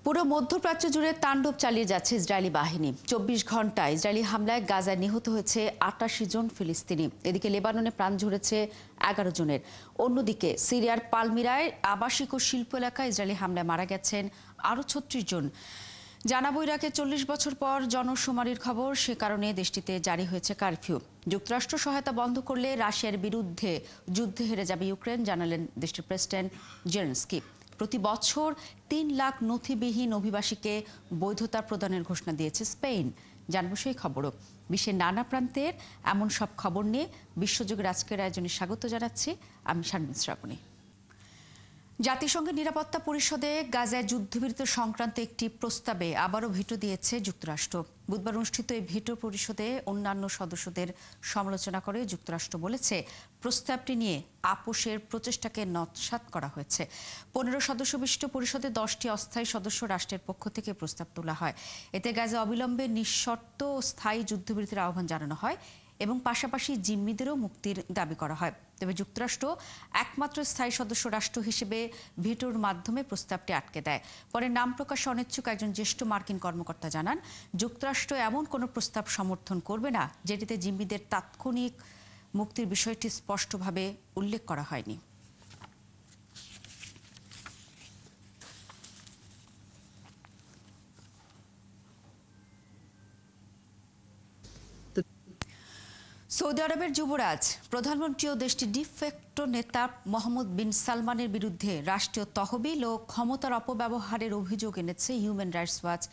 পুরো মধ্যপ্রাচ্য জুড়ে তাণ্ডব চালিয়ে যাচ্ছে ইসরায়েলি বাহিনী। ২৪ ঘন্টায় ইসরায়েলি হামলায় গাজায় নিহত হয়েছে ৮৮ জন ফিলিস্তিনি। এদিকে লেবাননে প্রাণ ঝরেছে ১১ জনের। অন্যদিকে সিরিয়ার পালমিরায় আবাসিক ও শিল্প এলাকায় ইসরায়েলি হামলায় মারা গেছেন আরও ৩৬ জন। জানাবো ইরাকে ৪০ বছর পর জনশুমারির খবর, সে কারণে দেশটিতে জারি হয়েছে কারফিউ। যুক্তরাষ্ট্র সহায়তা বন্ধ করলে রাশিয়ার বিরুদ্ধে যুদ্ধে হেরে যাবে ইউক্রেন, জানালেন দেশটির প্রেসিডেন্ট জেলেনস্কি। প্রতি বছর ৩ লাখ নথিবিহীন অভিবাসীকে বৈধতা প্রদানের ঘোষণা দিয়েছে স্পেন। জানবো সেই খবরও। বিশ্বের নানা প্রান্তের এমন সব খবর নিয়ে বিশ্বযুগের আজকের আয়োজনে স্বাগত জানাচ্ছি আমি শারমিন শ্রাবণী। জাতিসংঘের নিরাপত্তা পরিষদে গাজায় যুদ্ধবিরতি সংক্রান্ত একটি প্রস্তাবে আবারও ভিটো দিয়েছে যুক্তরাষ্ট্র। বুধবার অনুষ্ঠিত এই ভিটো পরিষদে অন্যান্য সদস্যদের সমালোচনা করে যুক্তরাষ্ট্র বলেছে, প্রস্তাবটি নিয়ে আপোষের প্রচেষ্টাকে নস্যাৎ করা হয়েছে। ১৫ সদস্য বিশিষ্ট পরিষদে 10টি অস্থায়ী সদস্য রাষ্ট্রের পক্ষ থেকে প্রস্তাব তোলা হয়। এতে গাজা অবিলম্বে নিঃশর্ত ও স্থায়ী যুদ্ধবিরতির আহ্বান জানানো হয় এবং পাশাপাশি জিম্মিদেরও মুক্তির দাবি করা হয়। তবে যুক্তরাষ্ট্র একমাত্র স্থায়ী সদস্য রাষ্ট্র হিসেবে ভিটোর মাধ্যমে প্রস্তাবটি আটকে দেয়। পরে নাম প্রকাশে অনিচ্ছুক একজন জ্যেষ্ঠ মার্কিন কর্মকর্তা জানান, যুক্তরাষ্ট্র এমন কোনো প্রস্তাব সমর্থন করবে না যেটিতে জিম্মিদের তাৎক্ষণিক মুক্তির বিষয়টি স্পষ্টভাবে উল্লেখ করা হয়নি। সৌদি আরবের যুবরাজ, প্রধানমন্ত্রী ও দেশটির ডিফেক্টো নেতা মোহাম্মদ বিন সালমানের বিরুদ্ধে রাষ্ট্রীয় তহবিল ও ক্ষমতার অপব্যবহারের অভিযোগ এনেছে হিউম্যান রাইটস ওয়াচ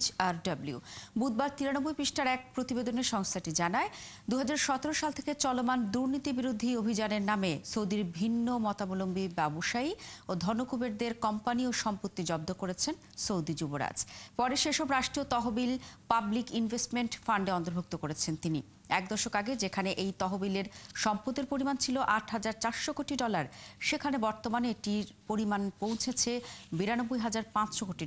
HRW। বুধবার 93 পৃষ্ঠার এক প্রতিবেদনে সংস্থাটি জানায়, 2017 সাল থেকে চলমান দুর্নীতি বিরোধী অভিযানের নামে সৌদির ভিন্ন মতাবলম্বী ব্যবসায়ী ও ধনকুবেরদের কোম্পানি ও সম্পত্তি জব্দ করেছেন সৌদি যুবরাজ। পরে সেসব রাষ্ট্রীয় তহবিল পাবলিক ইনভেস্টমেন্ট ফান্ডে অন্তর্ভুক্ত করেছেন তিনি। এক দশক আগে যেখানে এই তহবিলের সম্পদের পরিমাণ ছিল $8,400 কোটি, সেখানে বর্তমানে এটির পরিমাণ পৌঁছেছে $92,500 কোটি।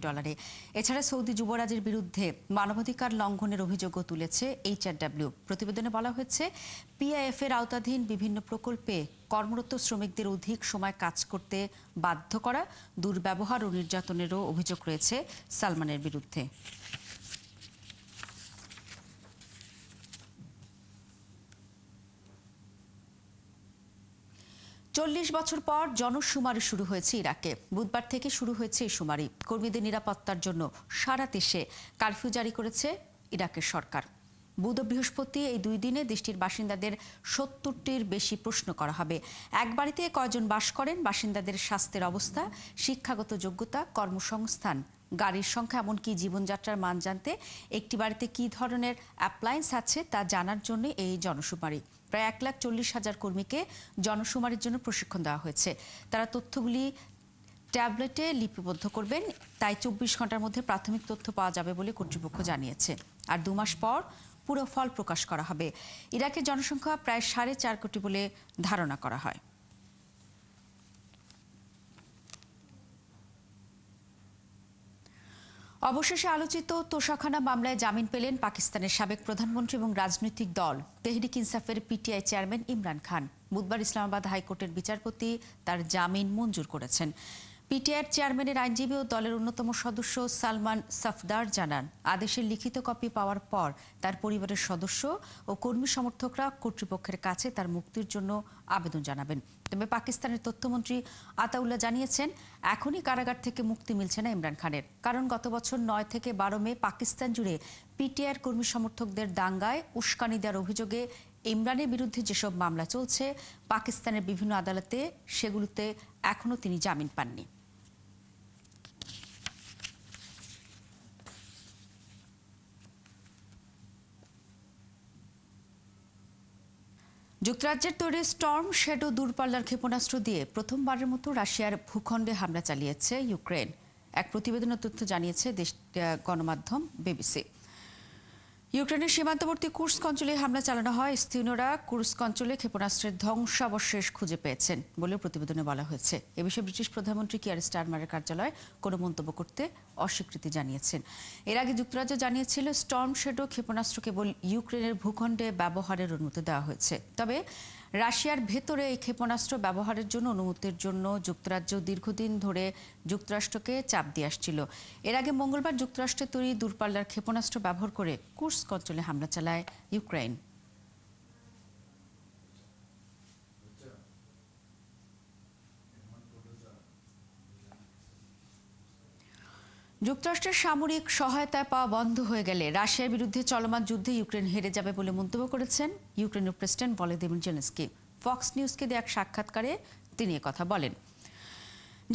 এছাড়া সৌদি যুবরাজের বিরুদ্ধে মানবাধিকার লঙ্ঘনের অভিযোগও তুলেছে HRW। প্রতিবেদনে বলা হয়েছে, PIF এর আওতাধীন বিভিন্ন প্রকল্পে কর্মরত শ্রমিকদের অধিক সময় কাজ করতে বাধ্য করা, দুর্ব্যবহার ও নির্যাতনেরও অভিযোগ রয়েছে সালমানের বিরুদ্ধে। চল্লিশ বছর পর জনশুমারি শুরু হয়েছে ইরাকে। বুধবার থেকে শুরু হয়েছে এই শুমারি। কর্মীদের নিরাপত্তার জন্য সারা দেশে কারফিউ জারি করেছে ইরাকের সরকার। বুধ ও বৃহস্পতি এই 2 দিনে দেশটির বাসিন্দাদের 70টির বেশি প্রশ্ন করা হবে। এক বাড়িতে কয়জন বাস করেন, বাসিন্দাদের স্বাস্থ্যের অবস্থা, শিক্ষাগত যোগ্যতা, কর্মসংস্থান, গাড়ির সংখ্যা, এমনকি জীবনযাত্রার মান জানতে, একটি বাড়িতে কী ধরনের অ্যাপ্লায়েন্স আছে তা জানার জন্য এই জনশুমারি। প্রায় 1,40,000 কর্মীকে জনশুমারির জন্য প্রশিক্ষণ দেওয়া হয়েছে। তারা তথ্যগুলি ট্যাবলেটে লিপিবদ্ধ করবেন, তাই 24 ঘন্টার মধ্যে প্রাথমিক তথ্য পাওয়া যাবে বলে কর্তৃপক্ষ জানিয়েছে। আর 2 মাস পর পুরো ফল প্রকাশ করা হবে। ইরাকের জনসংখ্যা প্রায় 4.5 কোটি বলে ধারণা করা হয়। অবশেষে আলোচিত তোশাখানা মামলায় জামিন পেলেন পাকিস্তানের সাবেক প্রধানমন্ত্রী এবং রাজনৈতিক দল তেহরিক ইনসাফের PTI চেয়ারম্যান ইমরান খান। বুধবার ইসলামাবাদ হাইকোর্টের বিচারপতি তার জামিন মঞ্জুর করেছেন। PTIর চেয়ারম্যানের আইনজীবী ও দলের অন্যতম সদস্য সালমান সাফদার জানান, আদেশের লিখিত কপি পাওয়ার পর তার পরিবারের সদস্য ও কর্মী সমর্থকরা কর্তৃপক্ষের কাছে তার মুক্তির জন্য আবেদন জানাবেন। তবে পাকিস্তানের তথ্যমন্ত্রী আতাউল্লাহ জানিয়েছেন, এখনই কারাগার থেকে মুক্তি মিলছে না ইমরান খানের, কারণ গত বছর 9 থেকে 12 মে পাকিস্তান জুড়ে PTIর কর্মী সমর্থকদের দাঙ্গায় উস্কানি দেওয়ার অভিযোগে ইমরানের বিরুদ্ধে যেসব মামলা চলছে পাকিস্তানের বিভিন্ন আদালতে, সেগুলোতে এখনও তিনি জামিন পাননি। যুক্তরাজ্যের তৈরি স্টর্ম শ্যাডো দূরপাল্লার ক্ষেপণাস্ত্র দিয়ে প্রথমবারের মতো রাশিয়ার ভূখণ্ডে হামলা চালিয়েছে ইউক্রেন। এক প্রতিবেদনের তথ্য জানিয়েছে দেশ গণমাধ্যম BBC। ইউক্রেনের সীমান্তবর্তী কুর্স্ক অঞ্চলে হামলা চালানো হয়। স্থানীয়রা কুর্স্ক অঞ্চলে ক্ষেপণাস্ত্রের ধ্বংসাবশেষ খুঁজে পেয়েছেন বলে প্রতিবেদনে বলা হয়েছে। এ বিষয়ে ব্রিটিশ প্রধানমন্ত্রী কিয়ার স্টারমারের কার্যালয় কোনো মন্তব্য করতে অস্বীকৃতি জানিয়েছেন। এর আগে যুক্তরাজ্য জানিয়েছিল, স্টর্ম শ্যাডো ক্ষেপণাস্ত্র কেবল ইউক্রেনের ভূখণ্ডে ব্যবহারের অনুমতি দেওয়া হয়েছে। তবে রাশিয়ার ভেতরে এই ক্ষেপণাস্ত্র ব্যবহারের জন্য অনুমতির জন্য যুক্তরাজ্য দীর্ঘদিন ধরে যুক্তরাষ্ট্রকে চাপ দিয়ে আসছিল। এর আগে মঙ্গলবার যুক্তরাষ্ট্রের তৈরি দূরপাল্লার ক্ষেপণাস্ত্র ব্যবহার করে কুর্স্ক অঞ্চলে হামলা চালায় ইউক্রেন। যুক্তরাষ্ট্রের সামরিক সহায়তায় পাওয়া বন্ধ হয়ে গেলে রাশিয়ার বিরুদ্ধে চলমান যুদ্ধে ইউক্রেন হেরে যাবে বলে মন্তব্য করেছেন ইউক্রেনের প্রেসিডেন্ট ভলোদিমির জেলেনস্কি। ফক্স নিউজকে দেয়া এক সাক্ষাৎকারে তিনি কথা বলেন।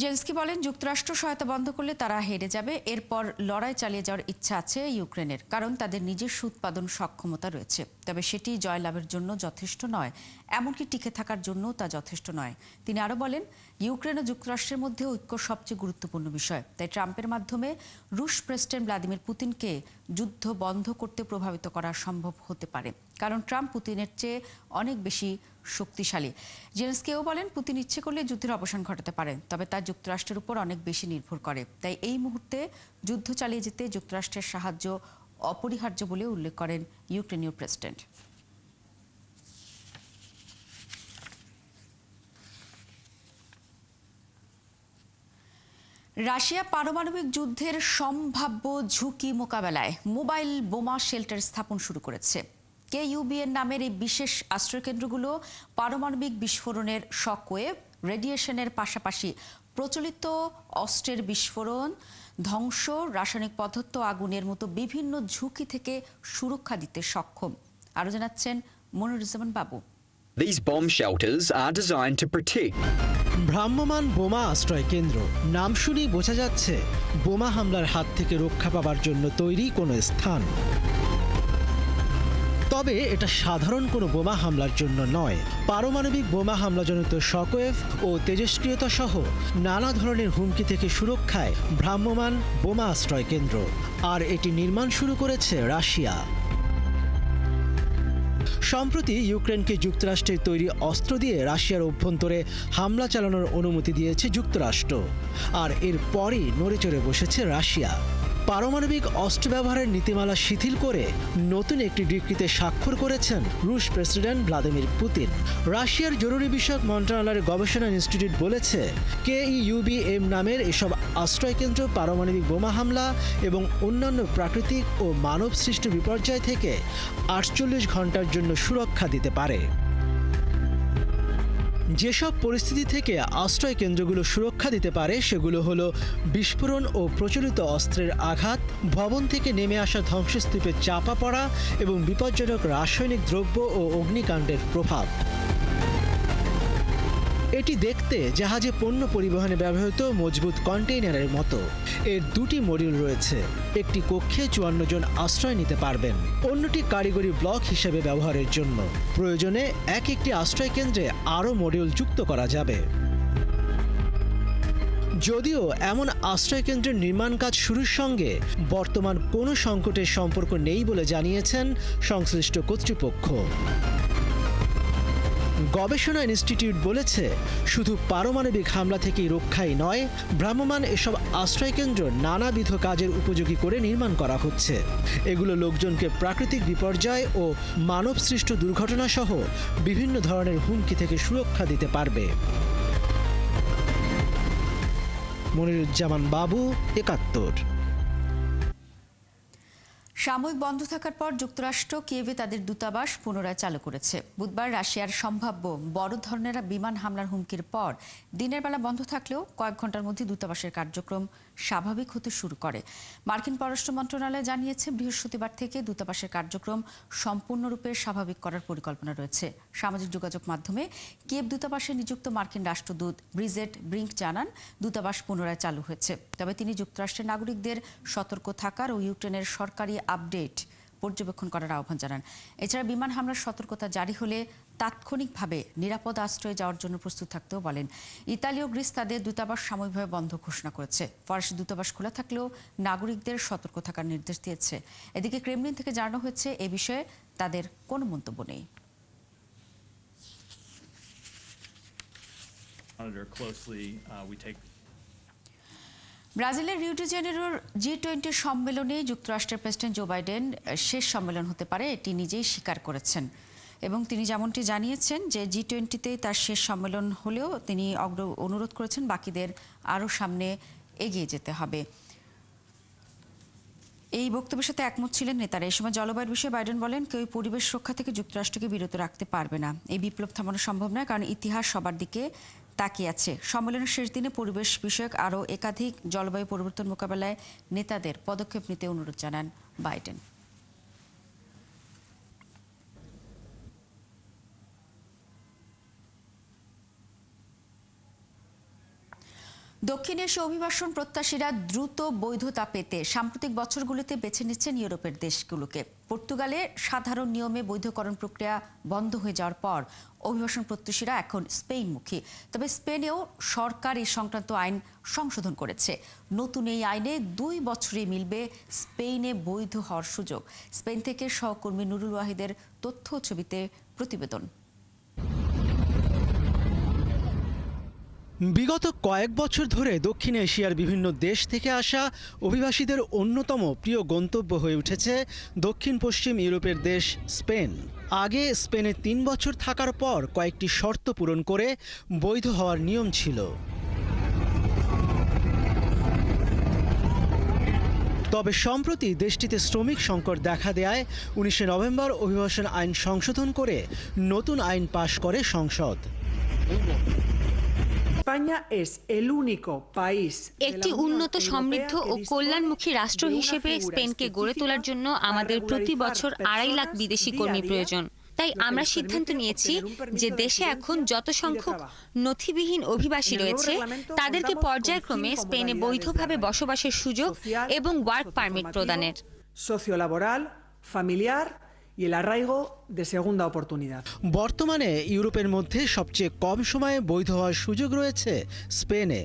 জেলেনস্কি বলেন, যুক্তরাষ্ট্র সহায়তা বন্ধ করলে তারা হেরে যাবে। এরপর লড়াই চালিয়ে যাওয়ার ইচ্ছা আছে ইউক্রেনের, কারণ তাদের নিজস্ব উৎপাদন সক্ষমতা রয়েছে। তবে সেটি জয়লাভের জন্য যথেষ্ট নয়, এমনকি টিকে থাকার জন্য তা যথেষ্ট নয়। তিনি আরও বলেন, ইউক্রেন ও যুক্তরাষ্ট্রের মধ্যে ঐক্য সবচেয়ে গুরুত্বপূর্ণ বিষয়। তাই ট্রাম্পের মাধ্যমে রুশ প্রেসিডেন্ট ভ্লাদিমির পুতিনকে যুদ্ধ বন্ধ করতে প্রভাবিত করা সম্ভব হতে পারে, কারণ ট্রাম্প পুতিনের চেয়ে অনেক বেশি শক্তিশালী। জেলেনস্কিও বলেন, পুতিন ইচ্ছে করলে যুদ্ধের অবসান ঘটাতে পারেন, তবে তা যুক্তরাষ্ট্রের উপর অনেক বেশি নির্ভর করে। তাই এই মুহূর্তে যুদ্ধ চালিয়ে যেতে যুক্তরাষ্ট্রের সাহায্য অপরিহার্য বলে উল্লেখ করেন ইউক্রেনীয় প্রেসিডেন্ট। রাশিয়া পারমাণবিক যুদ্ধের সম্ভাব্য ঝুঁকি মোকাবেলায় মোবাইল বোমা শেল্টার স্থাপন শুরু করেছে। KUBN নামের এই বিশেষ আশ্রয়কেন্দ্রগুলো পারমাণবিক বিস্ফোরণের শকওয়েভ রেডিয়েশনের পাশাপাশি প্রচলিত অস্ত্রের বিস্ফোরণ, ধ্বংস, রাসায়নিক পদার্থ, আগুনের মতো বিভিন্ন ঝুঁকি থেকে সুরক্ষা দিতে সক্ষম। আরও জানাচ্ছেন মনিরুজ্জামান বাবু। These bomb shelters are designed to protect. ভ্রাম্যমাণ বোমা আশ্রয় কেন্দ্র নাম শুনেই বোঝা যাচ্ছে বোমা হামলার হাত থেকে রক্ষা পাওয়ার জন্য তৈরি কোনো স্থান। তবে এটা সাধারণ কোনো বোমা হামলার জন্য নয়। পারমাণবিক বোমা হামলাজনিত শকওয়েভ ও তেজস্ক্রিয়তা সহ নানা ধরনের হুমকি থেকে সুরক্ষায় ভ্রাম্যমাণ বোমা আশ্রয় কেন্দ্র। আর এটি নির্মাণ শুরু করেছে রাশিয়া। সম্প্রতি ইউক্রেনকে যুক্তরাষ্ট্রের তৈরি অস্ত্র দিয়ে রাশিয়ার অভ্যন্তরে হামলা চালানোর অনুমতি দিয়েছে যুক্তরাষ্ট্র। আর এরপরই নড়েচড়ে বসেছে রাশিয়া। পারমাণবিক অস্ত্র ব্যবহারের নীতিমালা শিথিল করে নতুন একটি ডিক্রিতে স্বাক্ষর করেছেন রুশ প্রেসিডেন্ট ভ্লাদিমির পুতিন। রাশিয়ার জরুরি বিষয়ক মন্ত্রণালয়ের গবেষণা ইনস্টিটিউট বলেছে, KUBM নামের এসব আশ্রয়কেন্দ্র পারমাণবিক বোমা হামলা এবং অন্যান্য প্রাকৃতিক ও মানব সৃষ্ট বিপর্যয় থেকে 48 ঘন্টার জন্য সুরক্ষা দিতে পারে। যেসব পরিস্থিতি থেকে আশ্রয় কেন্দ্রগুলো সুরক্ষা দিতে পারে সেগুলো হলো বিস্ফোরণ ও প্রচলিত অস্ত্রের আঘাত, ভবন থেকে নেমে আসা ধ্বংসস্তূপে চাপা পড়া এবং বিপজ্জনক রাসায়নিক দ্রব্য ও অগ্নিকাণ্ডের প্রভাব। এটি দেখতে জাহাজে পণ্য পরিবহনে ব্যবহৃত মজবুত কন্টেইনারের মতো। এর দুটি মডিউল রয়েছে। একটি কক্ষে 54 জন আশ্রয় নিতে পারবেন, অন্যটি কারিগরি ব্লক হিসেবে ব্যবহারের জন্য। প্রয়োজনে একটি আশ্রয় কেন্দ্রে আরও মডিউল যুক্ত করা যাবে। যদিও এমন আশ্রয় কেন্দ্রের নির্মাণ কাজ শুরুর সঙ্গে বর্তমান কোনো সংকটের সম্পর্ক নেই বলে জানিয়েছেন সংশ্লিষ্ট কর্তৃপক্ষ। গবেষণা ইনস্টিটিউট বলেছে, শুধু পারমাণবিক হামলা থেকেই রক্ষাই নয়, ভ্রাম্যমাণ এসব আশ্রয়কেন্দ্র নানাবিধ কাজের উপযোগী করে নির্মাণ করা হচ্ছে। এগুলো লোকজনকে প্রাকৃতিক বিপর্যয় ও মানবসৃষ্ট দুর্ঘটনা সহ বিভিন্ন ধরনের হুমকি থেকে সুরক্ষা দিতে পারবে। মনিরুজ্জামান বাবু, ৭১। সাময়িক বন্ধ থাকার পর যুক্তরাষ্ট্র কিয়েভে তাদের দূতাবাস পুনরায় চালু করেছে। বুধবার রাশিয়ার সম্ভাব্য বড় ধরনের বিমান হামলার হুমকির পর দিনের বেলা বন্ধ থাকলেও কয়েক ঘন্টার মধ্যে দূতাবাসের কার্যক্রম স্বাভাবিক হতে শুরু করে। মার্কিন পররাষ্ট্র মন্ত্রণালয় জানিয়েছে, বৃহস্পতিবার থেকে দূতাবাসের কার্যক্রম সম্পূর্ণরূপে স্বাভাবিক করার পরিকল্পনা রয়েছে। সামাজিক যোগাযোগ মাধ্যমে কিয়েভ দূতাবাসে নিযুক্ত মার্কিন রাষ্ট্রদূত ব্রিজেট ব্রিঙ্ক জানান, দূতাবাস পুনরায় চালু হয়েছে। তবে তিনি যুক্তরাষ্ট্রের নাগরিকদের সতর্ক থাকার ও ইউক্রেনের সরকারি আপডেট পর্যবেক্ষণ করার আহ্বান জানান। এছাড়া বিমান হামলার সতর্কতা জারি হলে তাৎক্ষণিকভাবে নিরাপদ আশ্রয়ে যাওয়ার জন্য প্রস্তুত থাকতেও বলেন। ইতালি ও গ্রিস তাদের দূতাবাস সাময়িকভাবে বন্ধ ঘোষণা করেছে। ফরাসি দূতাবাস খোলা থাকলেও নাগরিকদের সতর্ক থাকার নির্দেশ দিয়েছে। এদিকে ক্রেমলিন থেকে জানানো হয়েছে, এ বিষয়ে তাদের কোনো মন্তব্য নেই। ব্রাজিলের রিও ডি জেনেরোর G20 সম্মেলনে যুক্তরাষ্ট্রের প্রেসিডেন্ট জো বাইডেন শেষ সম্মেলন হতে পারে, এটি নিজেই স্বীকার করেছেন। এবং তিনি যেমনটি জানিয়েছেন যে G20-তেই তার শেষ সম্মেলন হলেও তিনি অনুরোধ করেছেন বাকিদের আরও সামনে এগিয়ে যেতে হবে। এই বক্তব্যের সাথে একমত ছিলেন নেতারা। এই সময় জলবায়ুর বিষয়ে বাইডেন বলেন, কেউ পরিবেশ রক্ষা থেকে যুক্তরাষ্ট্রকে বিরত রাখতে পারবে না। এই বিপ্লব থামানো সম্ভব নয়, কারণ ইতিহাস সবার দিকে তাকিয়ে আছে। সম্মেলনের শেষ দিনে পরিবেশ বিষয়ক আরও একাধিক জলবায়ু পরিবর্তন মোকাবেলায় নেতাদের পদক্ষেপ নিতে অনুরোধ জানান বাইডেন। দক্ষিণ এশীয় অভিবাসন প্রত্যাশীরা দ্রুত বৈধতা পেতে সাম্প্রতিক বছরগুলোতে বেছে নিচ্ছেন ইউরোপের দেশগুলোকে। পর্তুগালে সাধারণ নিয়মে বৈধকরণ প্রক্রিয়া বন্ধ হয়ে যাওয়ার পর অভিবাসন প্রত্যাশীরা এখন স্পেনমুখী। তবে স্পেনেও সরকার এই সংক্রান্ত আইন সংশোধন করেছে। নতুন এই আইনে 2 বছরে মিলবে স্পেনে বৈধ হওয়ার সুযোগ। স্পেন থেকে সহকর্মী নুরুল ওয়াহিদের তথ্য ছবিতে প্রতিবেদন। বিগত কয়েক বছর ধরে দক্ষিণ এশিয়ার বিভিন্ন দেশ থেকে আসা অভিবাসীদের অন্যতম প্রিয় গন্তব্য হয়ে উঠেছে দক্ষিণ পশ্চিম ইউরোপের দেশ স্পেন। আগে স্পেনে 3 বছর থাকার পর কয়েকটি শর্ত পূরণ করে বৈধ হওয়ার নিয়ম ছিল। তবে সম্প্রতি দেশটিতে শ্রমিক সংকট দেখা দেয়ায় 19 নভেম্বর অভিবাসন আইন সংশোধন করে নতুন আইন পাশ করে সংসদ। একটি উন্নত, সমৃদ্ধ ও কল্যাণমুখী রাষ্ট্র হিসেবে স্পেনকে গড়ে তোলার জন্য আমাদের প্রতি বছর 2.5 লাখ বিদেশি কর্মী প্রয়োজন। তাই আমরা সিদ্ধান্ত নিয়েছি যে দেশে এখন যত সংখ্যক নথিবিহীন অভিবাসী রয়েছে তাদেরকে পর্যায়ক্রমে স্পেনে বৈধভাবে বসবাসের সুযোগ এবং ওয়ার্ক পারমিট প্রদানের। বর্তমানে ইউরোপের মধ্যে সবচেয়ে কম সময়ে বৈধ হওয়ার সুযোগ রয়েছে স্পেনে।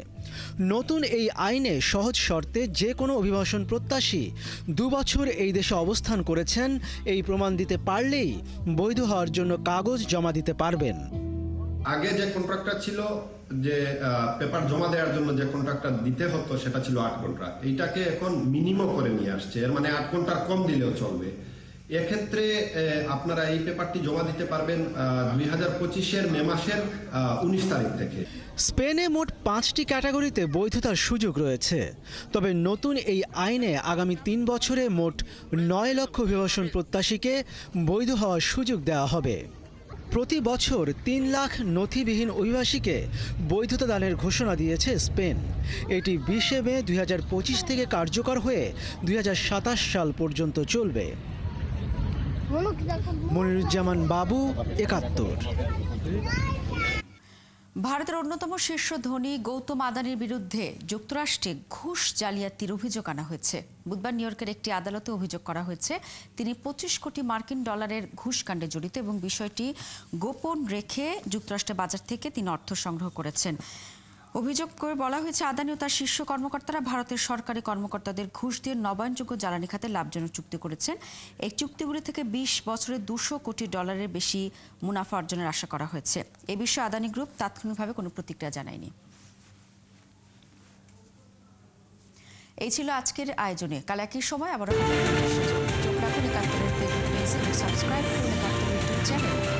নতুন এই আইনে সহজ শর্তে যে কোনো অভিবাসন প্রত্যাশী 2 বছর এই দেশে অবস্থান করেছেন এই প্রমাণ দিতে পারলেই বৈধ হওয়ার জন্য কাগজ জমা দিতে পারবেন। আগে যে কন্ট্রাক্টটা ছিল, যে পেপার জমা দেওয়ার জন্য যে কন্ট্রাক্টটা দিতে হতো সেটা ছিল 8 ঘন্টা। এইটাকে এখন মিনিমাম করে নিয়ে আসছে। এর মানে 8 ঘন্টা কম দিলেও চলবে। এক্ষেত্রে আপনারা এই পেপারটি জমা দিতে পারবেন 2025-এর মে মাসের 19 তারিখ থেকে। স্পেনে মোট 5টি ক্যাটাগরিতে বৈধতার সুযোগ রয়েছে। তবে নতুন এই আইনে আগামী 3 বছরে মোট 9 লক্ষ অভিবাসন প্রত্যাশীকে বৈধ হওয়ার সুযোগ দেওয়া হবে। প্রতি বছর 3 লাখ নথিবিহীন অভিবাসীকে বৈধতা দানের ঘোষণা দিয়েছে স্পেন। এটি 20 মে 2025 থেকে কার্যকর হয়ে 2027 সাল পর্যন্ত চলবে। মনিরুজ্জামান বাবু, 71। ভারতের অন্যতম শীর্ষ ধনী গৌতম আদানির বিরুদ্ধে যুক্তরাষ্ট্রে ঘুষ জালিয়াতির অভিযোগ আনা হয়েছে। বুধবার নিউ ইয়র্কের একটি আদালতে অভিযোগ করা হয়েছে তিনি 25 কোটি মার্কিন ডলারের ঘুষকাণ্ডে জড়িত এবং বিষয়টি গোপন রেখে যুক্তরাষ্ট্রের বাজার থেকে তিনি অর্থ সংগ্রহ করেছেন। অভিযোগ করে বলা হয়েছে আদানি ও তার শীর্ষ কর্মকর্তারা ভারতের সরকারি কর্মকর্তাদের ঘুষ দিয়ে নবায়নযোগ্য জ্বালানি খাতে লাভজনক চুক্তি করেছেন। এই চুক্তিগুলি থেকে 20 বছরে 200 কোটি ডলারের বেশি মুনাফা অর্জনের আশা করা হয়েছে। এ বিষয়ে আদানি গ্রুপ তাৎক্ষণিকভাবে কোনো প্রতিক্রিয়া জানায়নি। এই ছিল আজকের আয়োজনে। কাল একই সময় আবারও চোখ রাখুন একাত্তরের ফেসবুক পেজ এবং সাবস্ক্রাইব করুন একাত্তরের ইউটিউব চ্যানেল।